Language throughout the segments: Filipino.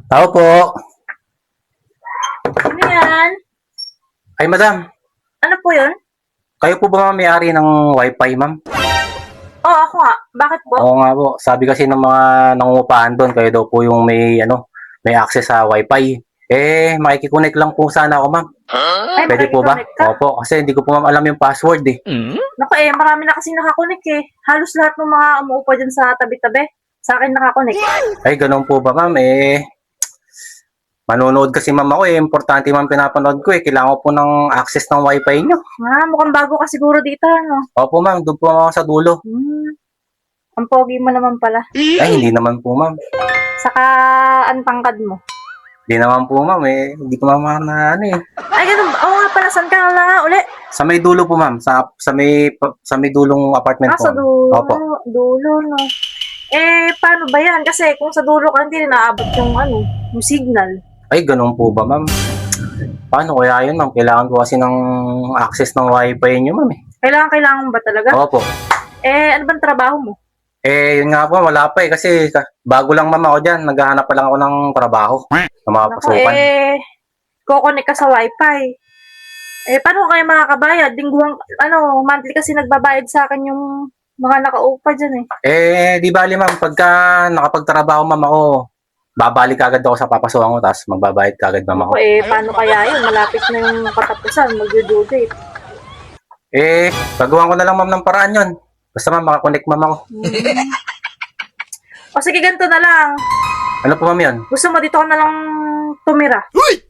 Tao po. Ano yan? Ay, madam. Ano po yun? Kayo po ba may-ari ng wifi, ma'am? Oo, ako nga. Bakit po? Oo nga po. Sabi kasi ng mga nangungupahan doon, kayo daw po yung may access sa wifi. Makikiconnect lang po sana ako, ma'am. Ay, Pwede po ba? makikiconnect ka? Opo, kasi hindi ko po ma'am alam yung password eh. Naku marami na kasi nakakonek eh. Halos lahat ng mga umuupa dyan sa tabi-tabi. Sa akin nakakonek. Ay, ganun po ba, ma'am? Manonood kasi ma'am ako eh. Importante ma'am pinapanood ko eh. Kailangan ko po ng access ng wifi nyo. Mukhang bago ka siguro dito, ano? Opo, ma'am. Doon po ako sa dulo. Ang pogi mo naman pala. Ay, hindi naman po, ma'am. Saka, ang tangkad mo. Hindi naman po, ma'am eh. Hindi ko ma'am na ano eh. Ay, ganun ba? Oo nga pala, saan ka nga uli? Sa may dulo po, ma'am. Sa may dulong apartment po. Sa dulo. Opo. Dulo, no? Paano ba yan? Kasi kung sa dulo ka, hindi na naabot yung signal. Ay, ganun po ba, ma'am? Paano kaya yun, ma'am? Kailangan ko kasi ng access ng wifi nyo, ma'am eh. Kailangan ba talaga? Opo. Ano bang trabaho mo? Yun nga po, wala pa eh. Kasi bago lang ma'am ako dyan. Naghahanap pa lang ako ng trabaho. Ng mga pasukan. Kukonek ka sa wifi. Paano kayo makakabayad? Monthly kasi nagbabayad sa akin yung mga nakaupa dyan eh. Di bali ma'am, pagka nakapagtrabaho ma'am ako, babalik agad ako sa papasukan ko, tapos magbabayad kagad ma'am ako. Paano kaya yun? Malapit na yung katapusan, mag-due date. Gagawan ko na lang ma'am ng paraan yun. Basta ma'am, makakonect ma'am ako. O sige, ganito na lang. Ano po ma'am yun? Gusto mo dito ka na lang tumira?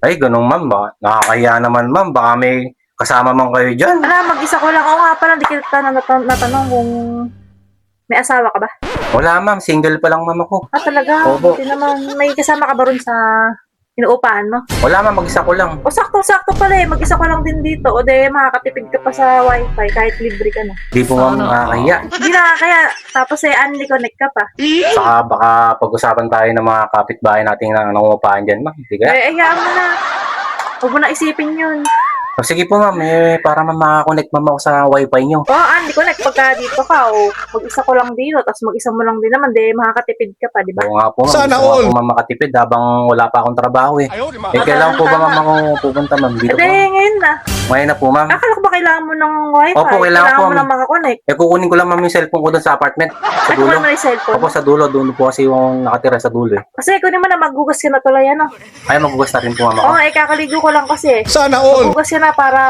Ay, ganun ma'am. Nakakahiya naman ma'am. Baka may kasama man kayo dyan. Mag-isa ko lang. Oo nga pala, di kita natanong kung may asawa ka ba? Wala ma'am, single pa lang ma'am ako. Talaga? Opo. Hindi naman, may kasama ka ba ron sa inuupahan mo? Wala ma'am, mag-isa ko lang. O sakto-sakto pala mag-isa ka lang din dito. O makakatipid ka pa sa wifi kahit libre ka na. Di po ma'am nakakahiya. Hindi nakakaya. Tapos unli connect ka pa. Saka baka pag-usapan tayo ng mga kapitbahay natin na nangungupahan dyan ma'am. Hindi kaya? Hayaan mo na. Huwag mo na isipin yun. Sige po ma'am, para ma'am makakonect ma'am ako sa wifi nyo. Unli connect pagka dito ka. O mag-isa ko lang dito. Tapos mag-isa mo lang din naman. Makakatipid ka pa, di ba? Oo nga po ma'am. Sana Gusto ko all. nga po ma'am makatipid habang wala pa akong trabaho eh. Kailangan po ba ma'am ako pupunta ma'am dito po? Ngayon na. Ngayon na po ma'am. Akala ko ba kailangan mo ng wifi? Opo, kailangan po, mo ma'am. lang makakonect. Kukunin ko lang ma'am yung cellphone ko doon sa apartment. Sa Ay, dulo. kunin mo na yung cellphone. Opo, sa dulo. Doon po kasi yung nakatira sa dulo eh. Kasi kunin mo na, maghugas ka na tuloy, ano? Ay, maghugas na rin po ma'am ako. Kakaligo ko lang kasi. Sana all. Maghugas ka na para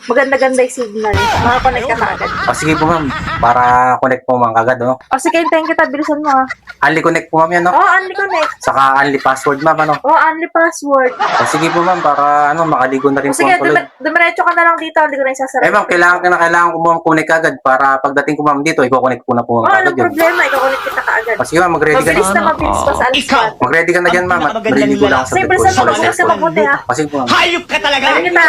maganda-ganda yung signal. Makakonect ka kaagad. Sige po ma'am, para connect po ma'am kagad, no? Sige, hintayin kita. Bilisan mo, ha? Unli connect po ma'am yan, no? Unli connect. Saka unli password ma'am, ano? Unli password. Sige po ma'am, para makaligo na rin po Sige, ang tuloy. dumiretso ka na lang dito. Hindi ko na isasara. Ma'am, kailangan ko ma'am connect agad para pagdating ko ma'am dito, i-connect ko na po ma'am agad Anong yun. problema? Ikakonect kita kaagad. Sige ma'am, mag-ready ka Mabilis na. na mabilis pa sa alas 4. Mag-ready ka na dyan ma'am, at maliligo lang ako sa Sige, bilisan mo. bed ko. Maghugas ka mabuti, ha? Sige po ma'am. Hayop ka talaga! Sige kita.